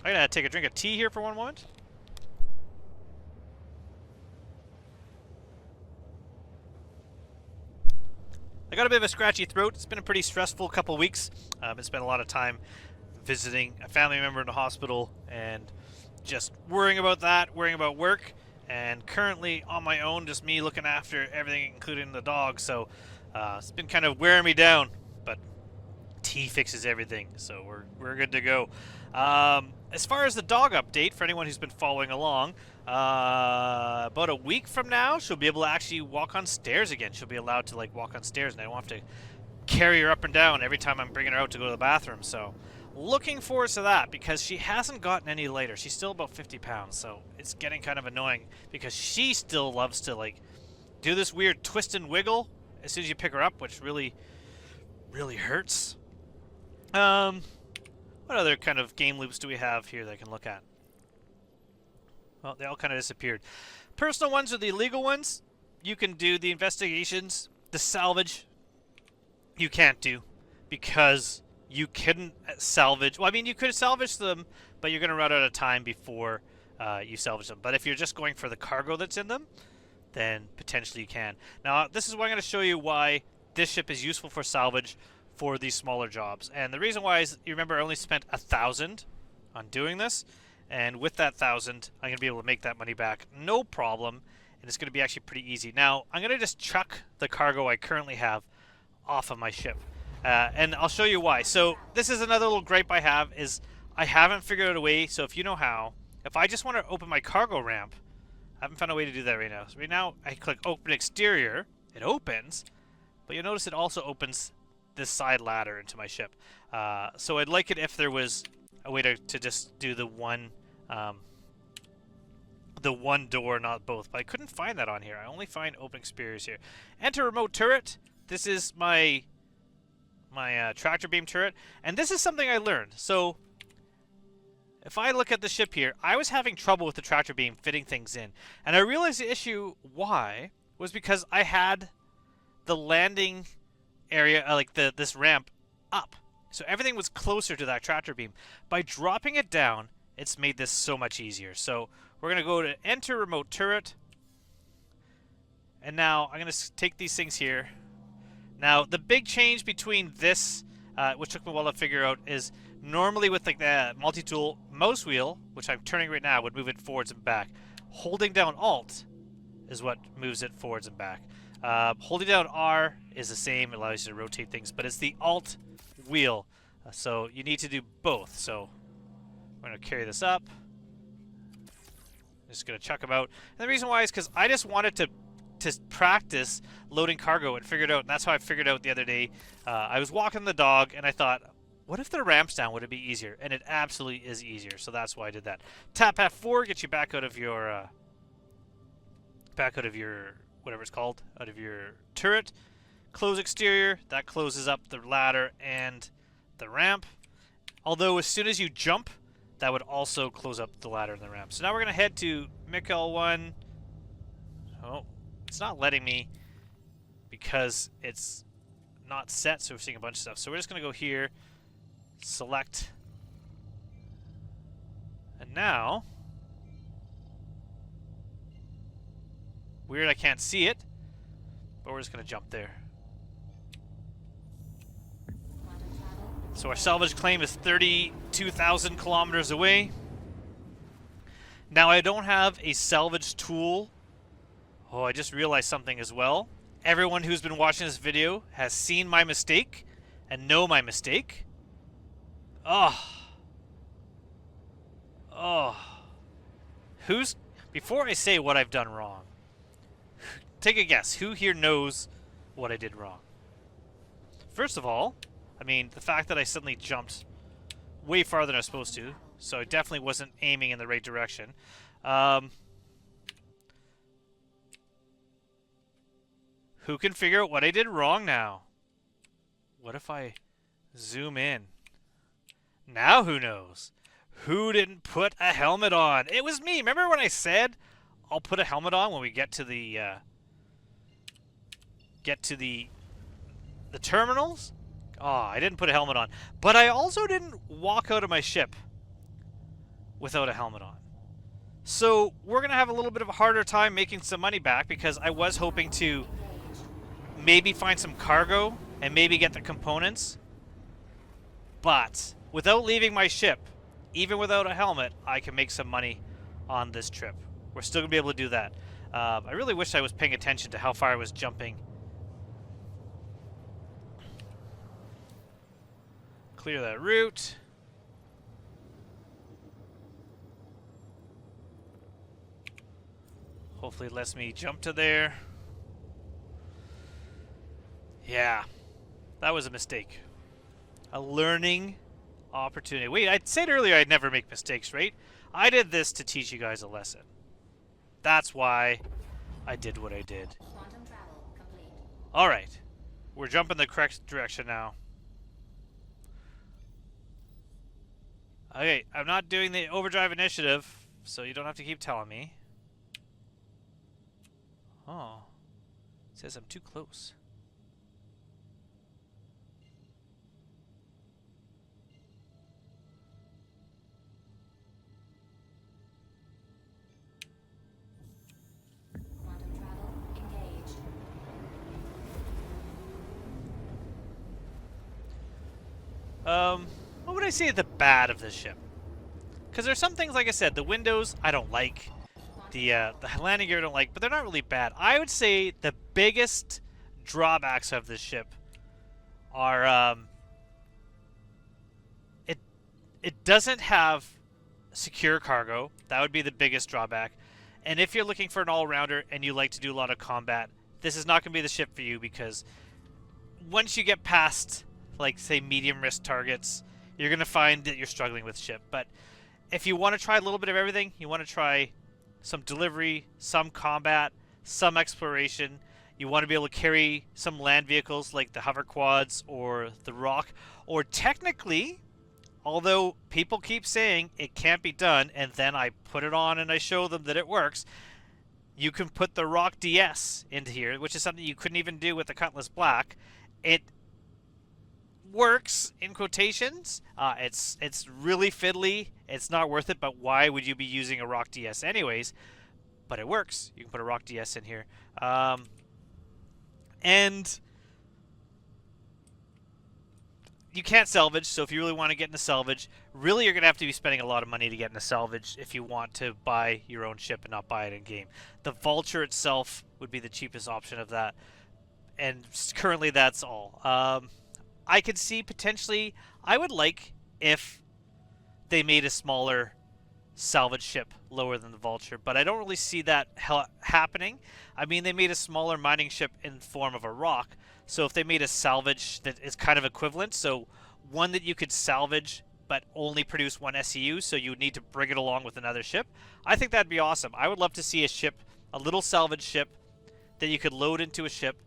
I'm going to take a drink of tea here for one moment. I got a bit of a scratchy throat. It's been a pretty stressful couple weeks. I spent a lot of time visiting a family member in the hospital and just worrying about that, worrying about work, and currently on my own, just me looking after everything, including the dog. So it's been kind of wearing me down, but tea fixes everything, so we're good to go. As far as the dog update, for anyone who's been following along, about a week from now, she'll be able to actually walk on stairs again. She'll be allowed to, like, walk on stairs, and I don't have to carry her up and down every time I'm bringing her out to go to the bathroom. So looking forward to that, because she hasn't gotten any lighter. She's still about 50 pounds, so it's getting kind of annoying because she still loves to, like, do this weird twist and wiggle as soon as you pick her up, which really, really hurts. What other kind of game loops do we have here that I can look at? Well, they all kind of disappeared. Personal ones are the illegal ones. You can do the investigations. The salvage, you can't do because you couldn't salvage. Well, I mean, you could salvage them, but you're going to run out of time before you salvage them. But if you're just going for the cargo that's in them, then potentially you can. Now, this is why I'm going to show you why this ship is useful for salvage for these smaller jobs. And the reason why is, you remember, I only spent 1,000 on doing this, and with that 1,000 I'm going to be able to make that money back no problem, and it's going to be actually pretty easy. Now I'm going to just chuck the cargo I currently have off of my ship. And I'll show you why. So this is another little gripe I have is I haven't figured out a way. So if you know how, if I just want to open my cargo ramp, I haven't found a way to do that right now. So right now I click open exterior, it opens, but you'll notice it also opens this side ladder into my ship. So I'd like it if there was a way to just do the one door, not both. But I couldn't find that on here. I only find open exteriors here. Enter remote turret. This is my tractor beam turret, and this is something I learned. So if I look at the ship here, I was having trouble with the tractor beam fitting things in, and I realized the issue why was because I had the landing area, like this ramp, up, so everything was closer to that tractor beam. By dropping it down, it's made this so much easier. So we're gonna go to enter remote turret, and now I'm gonna take these things here. Now, the big change between this, which took me a while to figure out, is normally with like the multi-tool mouse wheel, which I'm turning right now, would move it forwards and back. Holding down Alt is what moves it forwards and back. Holding down R is the same, it allows you to rotate things, but it's the Alt wheel. So you need to do both. So we're going to carry this up. Just going to chuck them out. And the reason why is because I just wanted to practice loading cargo and figure it out. And that's how I figured out the other day. I was walking the dog and I thought, what if the ramp's down? Would it be easier? And it absolutely is easier. So that's why I did that. Tap F4 gets you back out of your whatever it's called, out of your turret. Close exterior. That closes up the ladder and the ramp. Although as soon as you jump, that would also close up the ladder and the ramp. So now we're going to head to Mikkel 1. Oh, it's not letting me because it's not set, so we're seeing a bunch of stuff. So we're just going to go here, select, and now, weird I can't see it, but we're just going to jump there. So our salvage claim is 32,000 kilometers away. Now I don't have a salvage tool. Oh, I just realized something as well. Everyone who's been watching this video has seen my mistake and know my mistake. Oh. Before I say what I've done wrong, take a guess. Who here knows what I did wrong? First of all, I mean, the fact that I suddenly jumped way farther than I was supposed to, so I definitely wasn't aiming in the right direction. Who can figure out what I did wrong now? What if I zoom in? Now who knows? Who didn't put a helmet on? It was me. Remember when I said I'll put a helmet on when we get to the terminals? Oh, I didn't put a helmet on. But I also didn't walk out of my ship without a helmet on. So we're going to have a little bit of a harder time making some money back because I was hoping to maybe find some cargo and maybe get the components. But without leaving my ship, even without a helmet, I can make some money on this trip. We're still going to be able to do that. I really wish I was paying attention to how far I was jumping. Clear that route. Hopefully it lets me jump to there. Yeah, that was a mistake. A learning opportunity. Wait, I said earlier I'd never make mistakes, right? I did this to teach you guys a lesson. That's why I did what I did. Quantum travel complete. Alright, we're jumping the correct direction now. Okay, I'm not doing the overdrive initiative, so you don't have to keep telling me. Oh, it says I'm too close. Quantum travel engaged. What would I say the bad of this ship? Because there's some things, like I said, the windows I don't like, the landing gear I don't like, but they're not really bad. I would say the biggest drawbacks of this ship are it it doesn't have secure cargo. That would be the biggest drawback. And if you're looking for an all-rounder and you like to do a lot of combat, this is not going to be the ship for you, because once you get past, like, say, medium risk targets, you're going to find that you're struggling with ship. But if you want to try a little bit of everything, you want to try some delivery, some combat, some exploration, you want to be able to carry some land vehicles like the hover quads or the rock, or technically, although people keep saying it can't be done, and then I put it on and I show them that it works, you can put the Rock DS into here, which is something you couldn't even do with the Cutlass Black. It works, in quotations. It's really fiddly. It's not worth it, but why would you be using a Rock DS anyways? But it works. You can put a Rock DS in here. And you can't salvage, so if you really want to get into salvage, really you're going to have to be spending a lot of money to get into salvage if you want to buy your own ship and not buy it in-game. The Vulture itself would be the cheapest option of that, and currently that's all. I could see potentially, I would like if they made a smaller salvage ship lower than the Vulture, but I don't really see that happening. I mean, they made a smaller mining ship in form of a rock, so if they made a salvage that is kind of equivalent, so one that you could salvage but only produce one SCU, so you would need to bring it along with another ship, I think that'd be awesome. I would love to see a ship, a little salvage ship that you could load into a ship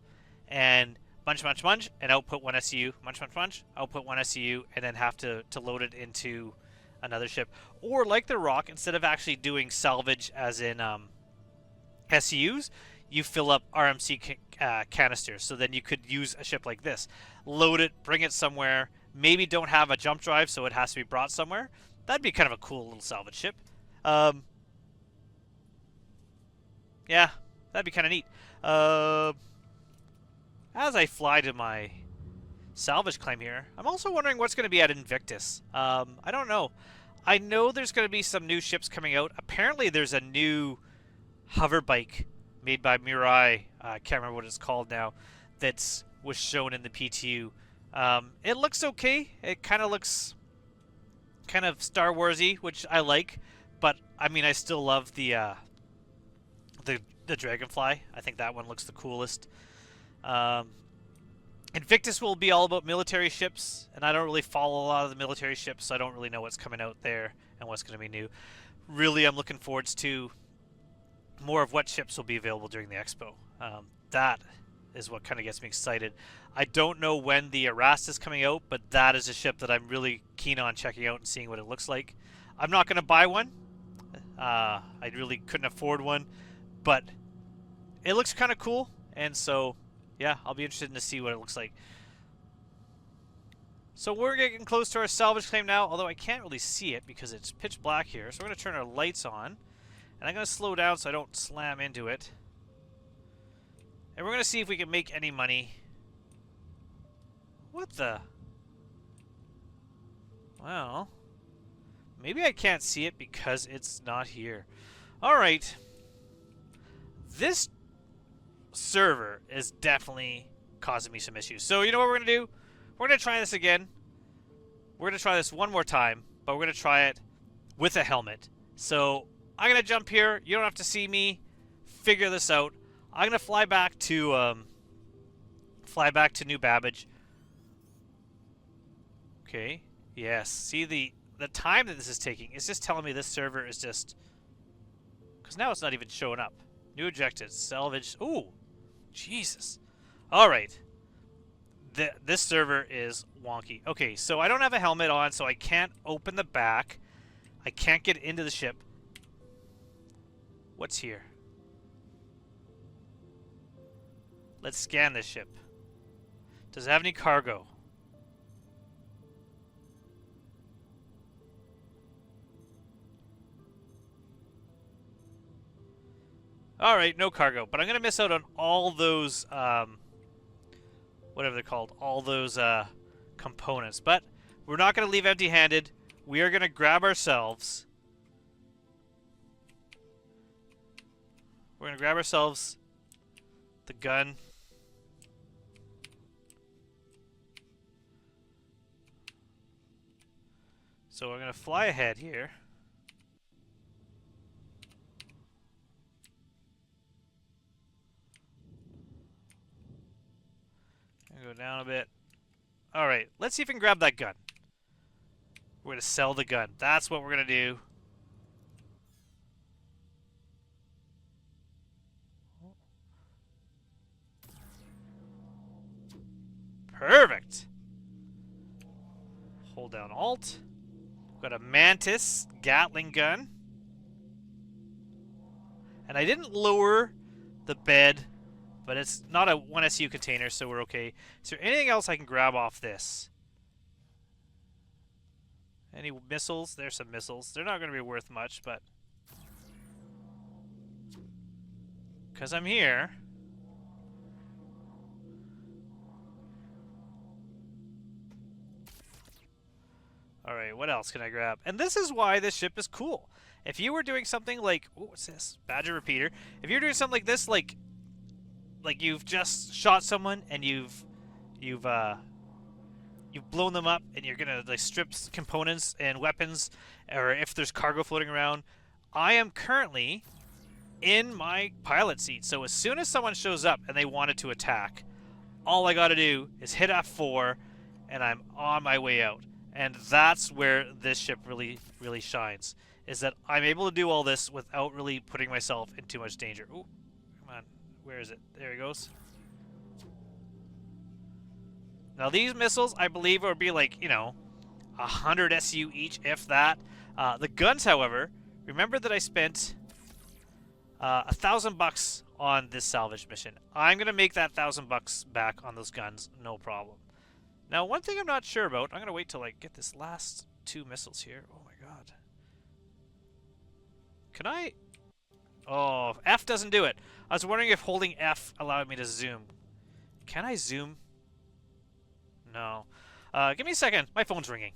and munch, munch, munch, and output one SCU, munch, munch, munch, output one SCU, and then have to load it into another ship. Or like the Rock, instead of actually doing salvage as in SCUs, you fill up RMC canisters. So then you could use a ship like this, load it, bring it somewhere, maybe don't have a jump drive so it has to be brought somewhere. That'd be kind of a cool little salvage ship. Yeah, that'd be kind of neat. As I fly to my salvage claim here, I'm also wondering what's going to be at Invictus. I don't know. I know there's going to be some new ships coming out. Apparently there's a new hover bike made by Mirai. I can't remember what it's called now. That was shown in the PTU. It looks okay. It kind of looks kind of Star Warsy, which I like. But I mean, I still love the Dragonfly. I think that one looks the coolest. Invictus will be all about military ships, and I don't really follow a lot of the military ships, so I don't really know what's coming out there and what's going to be new. Really, I'm looking forward to more of what ships will be available during the expo. That is what kind of gets me excited. I don't know when the Erastus is coming out, but that is a ship that I'm really keen on checking out and seeing what it looks like. I'm not going to buy one. I really couldn't afford one, but it looks kind of cool, and so yeah, I'll be interested to see what it looks like. So we're getting close to our salvage claim now, although I can't really see it because it's pitch black here. So we're going to turn our lights on, and I'm going to slow down so I don't slam into it. And we're going to see if we can make any money. What the? Well, maybe I can't see it because it's not here. Alright. This server is definitely causing me some issues. So you know what we're going to do? We're going to try this again. We're going to try this one more time, but we're going to try it with a helmet. So I'm going to jump here. You don't have to see me figure this out. I'm going to fly back to New Babbage. Okay. Yes. See the time that this is taking. It's just telling me this server is just, because now it's not even showing up. New objectives. Salvage. Ooh. Jesus. Alright. This server is wonky. Okay, so I don't have a helmet on, so I can't open the back. I can't get into the ship. What's here? Let's scan this ship. Does it have any cargo? Alright, no cargo. But I'm going to miss out on all those, whatever they're called, all those components. But we're not going to leave empty-handed. We are going to grab ourselves. We're going to grab ourselves the gun. So we're going to fly ahead here. Go down a bit. Alright, let's see if we can grab that gun. We're going to sell the gun. That's what we're going to do. Perfect. Hold down Alt. We've got a Mantis Gatling gun. And I didn't lower the bed, but it's not a 1SU container, so we're okay. Is there anything else I can grab off this? Any missiles? There's some missiles. They're not going to be worth much, but because I'm here. Alright, what else can I grab? And this is why this ship is cool. If you were doing something like... Ooh, what's this? Badger Repeater. If you're doing something like this, like you've just shot someone and you've blown them up and you're gonna like strip components and weapons, or if there's cargo floating around, I am currently in my pilot seat. So as soon as someone shows up and they wanted to attack, all I gotta do is hit F4 and I'm on my way out. And that's where this ship really shines, is that I'm able to do all this without really putting myself in too much danger. Ooh, come on. Where is it? There he goes. Now these missiles, I believe, would be like, 100 SU each, if that. The guns, however, remember that I spent $1,000 on this salvage mission. I'm going to make that $1,000 back on those guns, no problem. Now, one thing I'm not sure about, I'm going to wait till I get this last 2 missiles here. Oh my god. Can I... Oh, F doesn't do it. I was wondering if holding F allowed me to zoom. Can I zoom? No. Give me a second. My phone's ringing.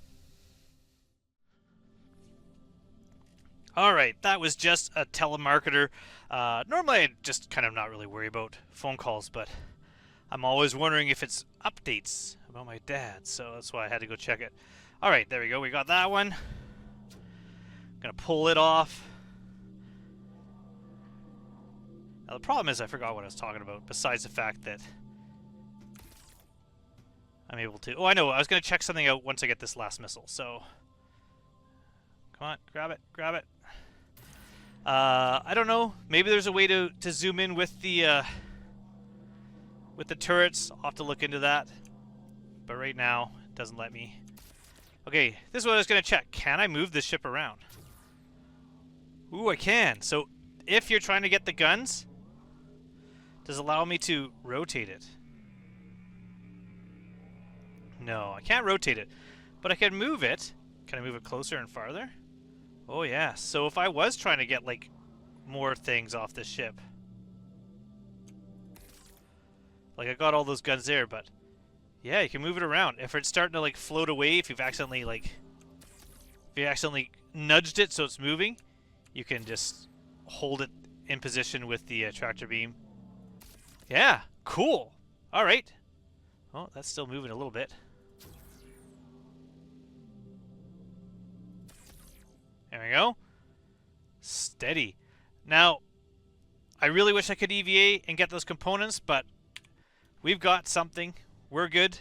Alright, that was just a telemarketer. Normally I just kind of not really worry about phone calls, but I'm always wondering if it's updates about my dad, so that's why I had to go check it. Alright, there we go. We got that one. Gonna pull it off. Now the problem is I forgot what I was talking about, besides the fact that I'm able to... Oh, I know. I was going to check something out once I get this last missile, so... Come on, grab it, grab it. I don't know. Maybe there's a way to zoom in with the turrets. I'll have to look into that. But right now, it doesn't let me. Okay, this is what I was going to check. Can I move this ship around? Ooh, I can. So, if you're trying to get the guns, does it allow me to rotate it? No, I can't rotate it. But I can move it. Can I move it closer and farther? Oh, yeah. So if I was trying to get, like, more things off this ship. Like, I got all those guns there, but... Yeah, you can move it around. If it's starting to, like, float away, if you've accidentally, like... If you accidentally nudged it so it's moving, you can just hold it in position with the tractor beam. Yeah, cool. All right. Oh, that's still moving a little bit. There we go. Steady. Now, I really wish I could EVA and get those components, but we've got something. We're good.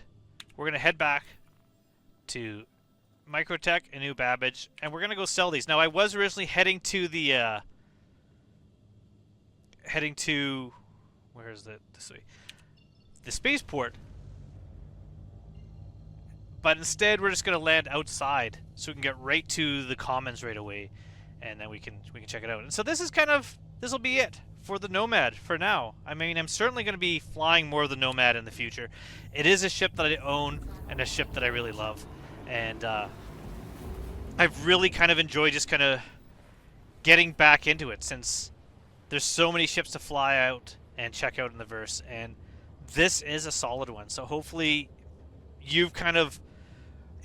We're going to head back to Microtech and New Babbage, and we're going to go sell these. Now, I was originally heading to the... Where is it? This way. The spaceport. But instead, we're just going to land outside, so we can get right to the commons right away, and then we can check it out. And so this is this will be it for the Nomad for now. I mean, I'm certainly going to be flying more of the Nomad in the future. It is a ship that I own and a ship that I really love, and I've really kind of enjoyed just kind of getting back into it, since there's so many ships to fly out and check out in the verse, and this is a solid one. So hopefully you've kind of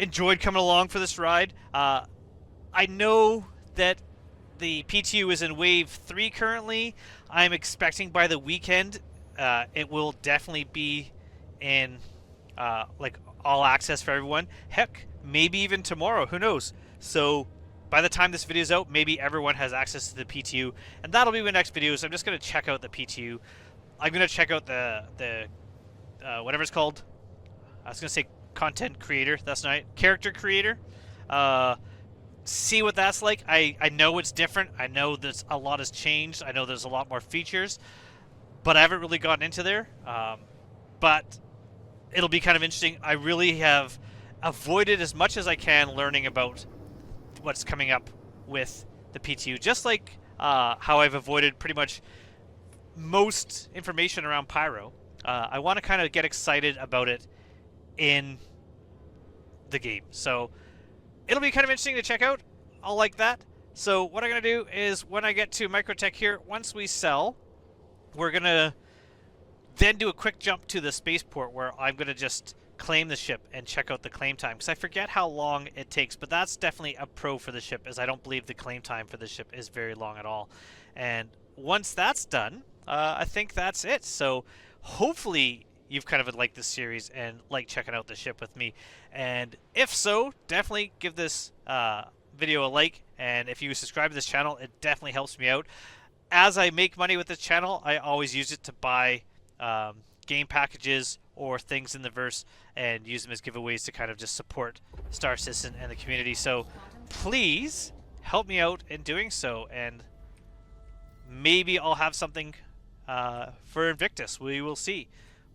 enjoyed coming along for this ride. I know that the PTU is in wave 3 currently. I'm expecting by the weekend it will definitely be in like all access for everyone. Heck, maybe even tomorrow. Who knows? So by the time this video is out, maybe everyone has access to the PTU, and that'll be my next video. So I'm just going to check out the PTU. I'm going to check out the whatever it's called. I was going to say content creator. That's not character creator. See what that's like. I know it's different. I know there's a lot has changed. I know there's a lot more features, but I haven't really gotten into there. But it'll be kind of interesting. I really have avoided as much as I can learning about what's coming up with the PTU, just like how I've avoided pretty much most information around Pyro. I want to kind of get excited about it in the game, so it'll be kind of interesting to check out. I'll like that. So what I'm going to do is when I get to Microtech here, once we sell, we're going to then do a quick jump to the spaceport where I'm going to just claim the ship and check out the claim time, because I forget how long it takes, but that's definitely a pro for the ship, as I don't believe the claim time for the ship is very long at all. And once that's done, I think that's it. So hopefully you've kind of liked this series and like checking out the ship with me, and if so, definitely give this video a like, and if you subscribe to this channel, it definitely helps me out. As I make money with this channel, I always use it to buy game packages or things in the verse and use them as giveaways to kind of just support Star Citizen and the community. So please help me out in doing so, and maybe I'll have something for Invictus. We will see.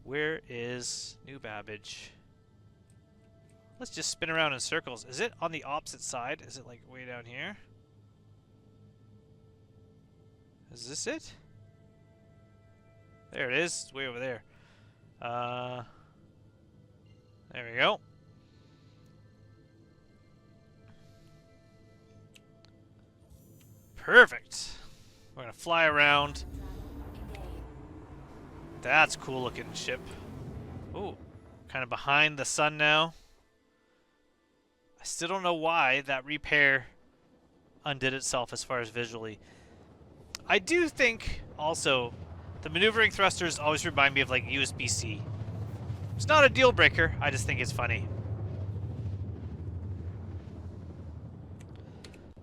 Where is New Babbage? Let's just spin around in circles. Is it on the opposite side? Is it like way down here? Is this it? There it is. It's way over there. There we go. Perfect. We're gonna fly around. That's a cool looking ship. Ooh, kind of behind the sun now. I still don't know why that repair undid itself as far as visually. I do think also the maneuvering thrusters always remind me of like USB-C. It's not a deal breaker, I just think it's funny.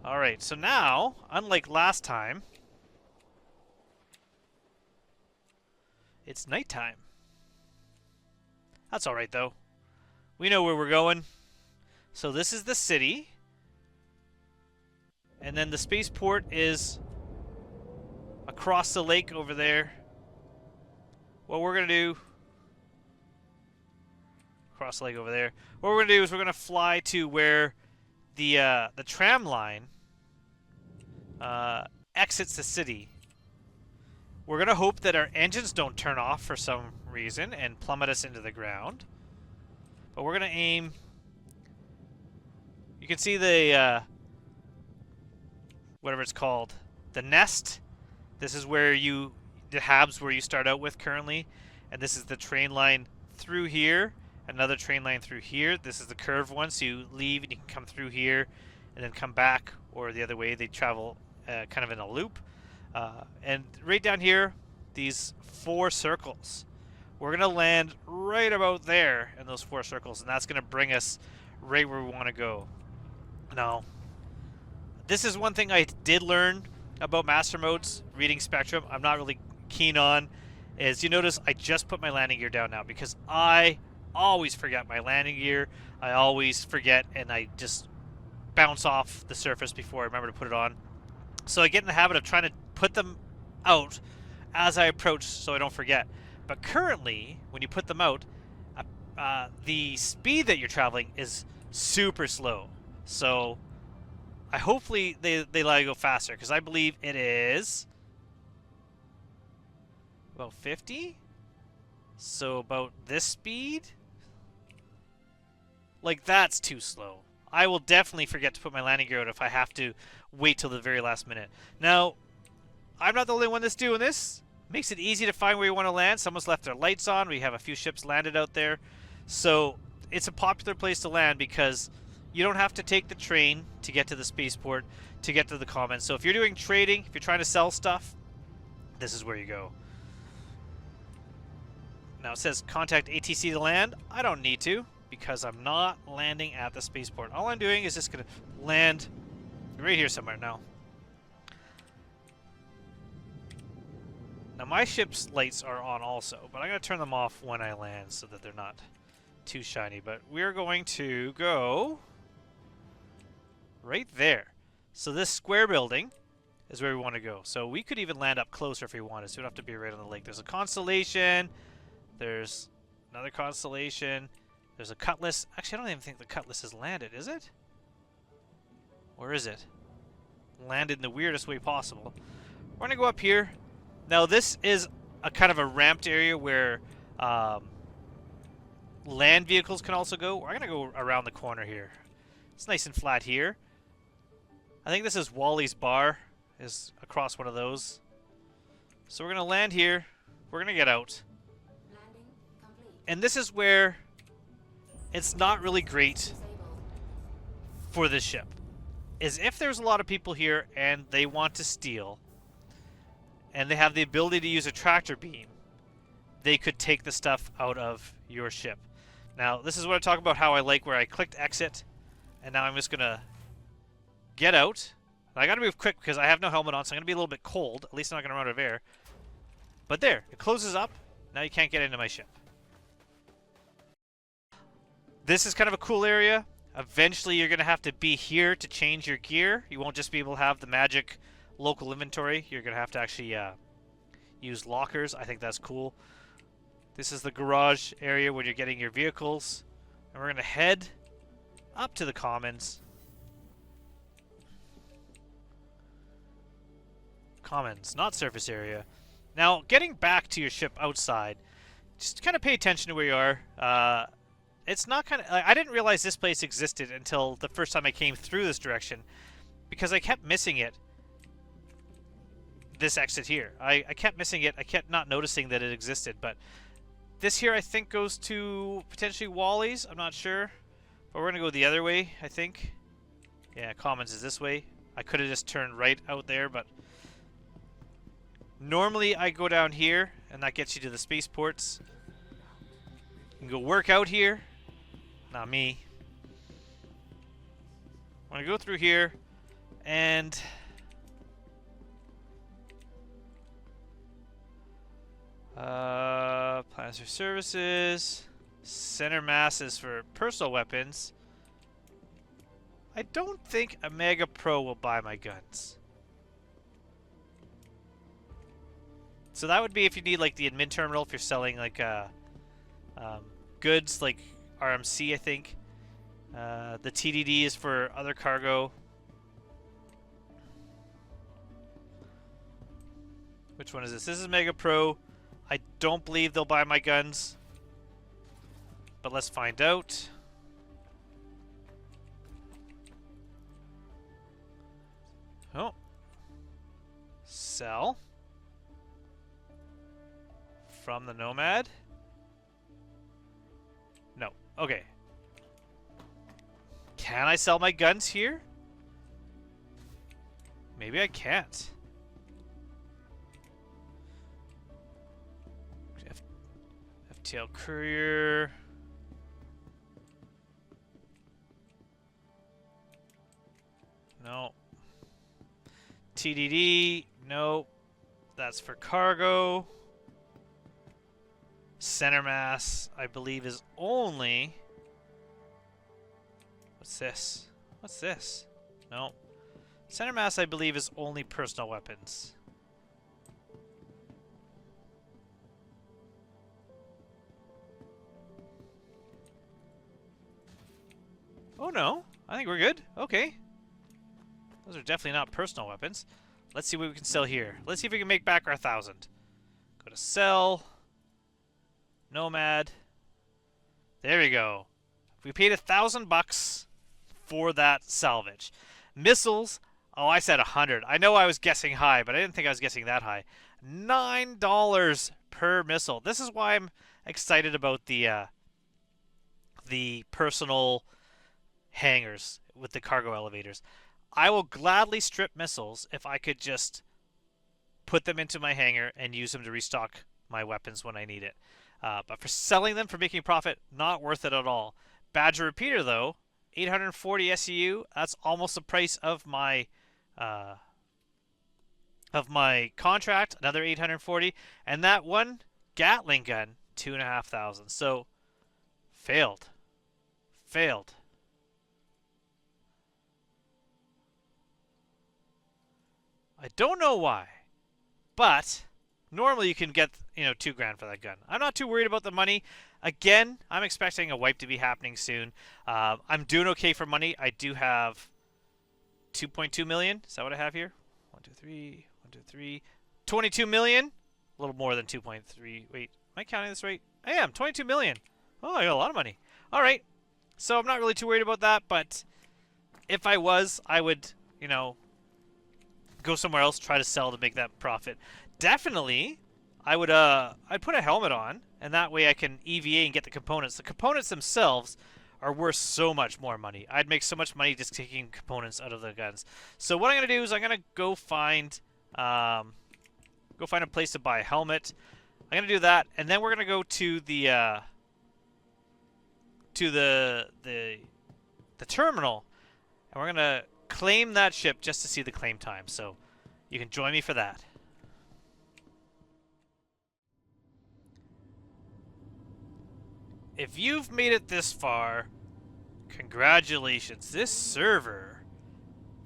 Alright, so now, unlike last time, it's nighttime. That's alright though. We know where we're going. So this is the city. And then the spaceport is across the lake over there. What we're going to do... Across the lake over there. What we're going to do is we're going to fly to where the tram line exits the city. We're going to hope that our engines don't turn off for some reason and plummet us into the ground. But we're going to aim... You can see the... whatever it's called. The nest. This is where you... The habs where you start out with currently. And this is the train line through here. Another train line through here. This is the curved one, so you leave and you can come through here and then come back, or the other way. They travel kind of in a loop. And right down here, these 4 circles. We're going to land right about there in those 4 circles, and that's going to bring us right where we want to go. Now, this is one thing I did learn about master modes, reading Spectrum. I'm not really keen on, is you notice I just put my landing gear down now because I always forget my landing gear. I always forget, and I just bounce off the surface before I remember to put it on. So I get in the habit of trying to put them out as I approach so I don't forget. But currently, when you put them out, the speed that you're traveling is super slow. So hopefully they let you go faster, because I believe it is about 50. So about this speed. Like, that's too slow. I will definitely forget to put my landing gear out if I have to wait till the very last minute. Now, I'm not the only one that's doing this. Makes it easy to find where you want to land. Someone's left their lights on. We have a few ships landed out there. So it's a popular place to land because you don't have to take the train to get to the spaceport, to get to the commons. So if you're doing trading, if you're trying to sell stuff, this is where you go. Now it says contact ATC to land. I don't need to. because I'm not landing at the spaceport. All I'm doing is just going to land right here somewhere now. Now my ship's lights are on also, but I'm going to turn them off when I land so that they're not too shiny. But we're going to go right there. So this square building is where we want to go. So we could even land up closer if we wanted, so we don't have to be right on the lake. There's a constellation. There's another constellation. There's a cutlass. Actually, I don't even think the cutlass has landed, is it? Or is it? Landed in the weirdest way possible. We're going to go up here. Now, this is a kind of a ramped area where land vehicles can also go. We're going to go around the corner here. It's nice and flat here. I think this is Wally's bar, is across one of those. So we're going to land here. We're going to get out. Landing complete. And this is where it's not really great Disabled. for this ship. Is if there's a lot of people here and they want to steal, and they have the ability to use a tractor beam, they could take the stuff out of your ship. Now, this is what I talk about how I like where I clicked exit, and now I'm just going to get out. I got to move quick because I have no helmet on, so I'm going to be a little bit cold. At least I'm not going to run out of air. But there, it closes up. Now you can't get into my ship. This is kind of a cool area. Eventually, you're going to have to be here to change your gear. You won't just be able to have the magic local inventory. You're going to have to actually use lockers. I think that's cool. This is the garage area where you're getting your vehicles. And we're going to head up to the commons. Commons, not surface area. Now, getting back to your ship outside, just kind of pay attention to where you are. It's not kind of... I didn't realize this place existed until the first time I came through this direction, because I kept missing it. This exit here. I kept missing it. I kept not noticing that it existed, but this here I think goes to potentially Wally's. I'm not sure. But we're going to go the other way, I think. Yeah, Commons is this way. I could have just turned right out there, but normally I go down here, and that gets you to the spaceports. You can go work out here. Not me. I'm going to go through here, and plans for services. Center mass is for personal weapons. I don't think a Mega Pro will buy my guns. So that would be if you need like the admin terminal, if you're selling like goods like RMC, I think. The TDD is for other cargo. Which one is this? This is Mega Pro. I don't believe they'll buy my guns. But let's find out. Oh. Sell. From the Nomad. No. Okay. Can I sell my guns here? Maybe I can't. FTL Courier. No. TDD. No. That's for cargo. Center mass, I believe, is only... What's this? What's this? No. Center mass, I believe, is only personal weapons. Oh, no. I think we're good. Okay. Those are definitely not personal weapons. Let's see what we can sell here. Let's see if we can make back our 1,000. Go to sell. Nomad. There we go. We paid $1,000 for that salvage. Missiles. Oh, I said 100. I know I was guessing high, but I didn't think I was guessing that high. $9 per missile. This is why I'm excited about the personal hangars with the cargo elevators. I will gladly strip missiles if I could just put them into my hangar and use them to restock my weapons when I need it. But for selling them, for making profit, not worth it at all. Badger repeater though, 840 SEU. That's almost the price uh, of my contract. Another 840, and that one Gatling gun, 2,500. So failed, failed. I don't know why, but normally you can get, $2,000 for that gun. I'm not too worried about the money. Again, I'm expecting a wipe to be happening soon. I'm doing okay for money. I do have 2.2 million. Is that what I have here? 1, 2, 3, 1, 2, 3. 22 million. A little more than 2.3. Wait, am I counting this right? I am. 22 million. Oh, I got a lot of money. All right. So I'm not really too worried about that, but if I was, I would, go somewhere else, try to sell to make that profit. Definitely, I'd put a helmet on, and that way I can EVA and get the components. The components themselves are worth so much more money. I'd make so much money just taking components out of the guns. So what I'm gonna do is I'm gonna go find a place to buy a helmet. I'm gonna do that, and then we're gonna go to the terminal, and we're gonna claim that ship just to see the claim time. So you can join me for that. If you've made it this far, congratulations. This server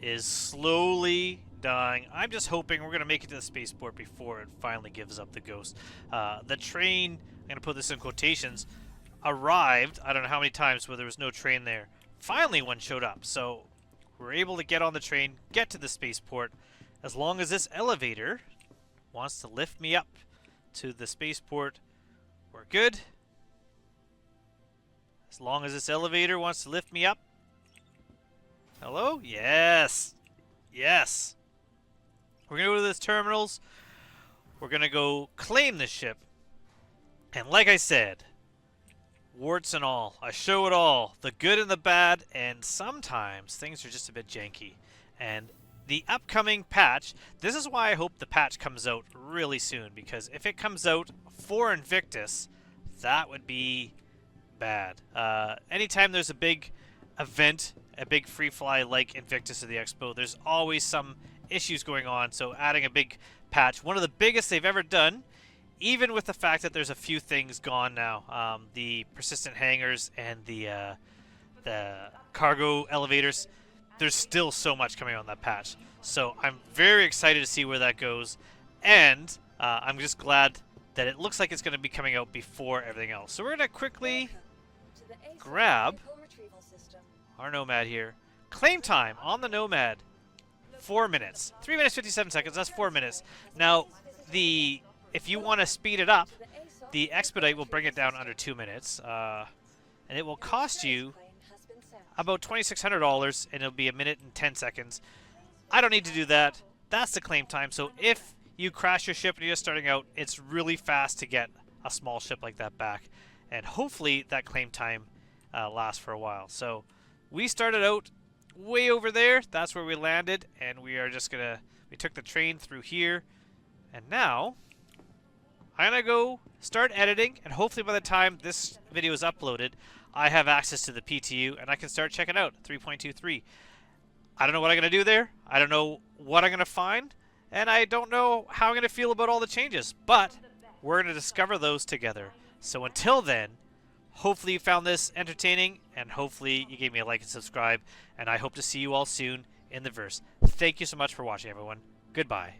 is slowly dying. I'm just hoping we're going to make it to the spaceport before it finally gives up the ghost. The train, I'm going to put this in quotations, arrived, I don't know how many times, where there was no train there. Finally one showed up, so we're able to get on the train, get to the spaceport. As long as this elevator wants to lift me up to the spaceport, we're good. As long as this elevator wants to lift me up. Hello? Yes. Yes. We're going to go to this terminals. We're going to go claim the ship. And like I said, warts and all, I show it all. The good and the bad, and sometimes things are just a bit janky. And the upcoming patch, this is why I hope the patch comes out really soon, because if it comes out for Invictus, that would be bad. Anytime there's a big event, a big free fly like Invictus of the Expo, there's always some issues going on. So adding a big patch, one of the biggest they've ever done, even with the fact that there's a few things gone now, the persistent hangars and the cargo elevators, there's still so much coming on that patch. So I'm very excited to see where that goes, and I'm just glad that it looks like it's going to be coming out before everything else. So we're going to quickly grab our Nomad here. Claim time on the Nomad, 4 minutes. 3 minutes 57 seconds, that's 4 minutes. Now, if you want to speed it up, the Expedite will bring it down under 2 minutes, and it will cost you about $2,600, and it'll be 1 minute and 10 seconds. I don't need to do that. That's the claim time. So if you crash your ship and you're just starting out, it's really fast to get a small ship like that back, and hopefully that claim time lasts for a while. So we started out way over there. That's where we landed, and we took the train through here, and now I'm gonna go start editing, and hopefully by the time this video is uploaded, I have access to the PTU and I can start checking out 3.23. I don't know what I'm gonna do there. I don't know what I'm gonna find, and I don't know how I'm gonna feel about all the changes, but we're gonna discover those together. So until then, hopefully you found this entertaining, and hopefully you gave me a like and subscribe, and I hope to see you all soon in the verse. Thank you so much for watching, everyone. Goodbye.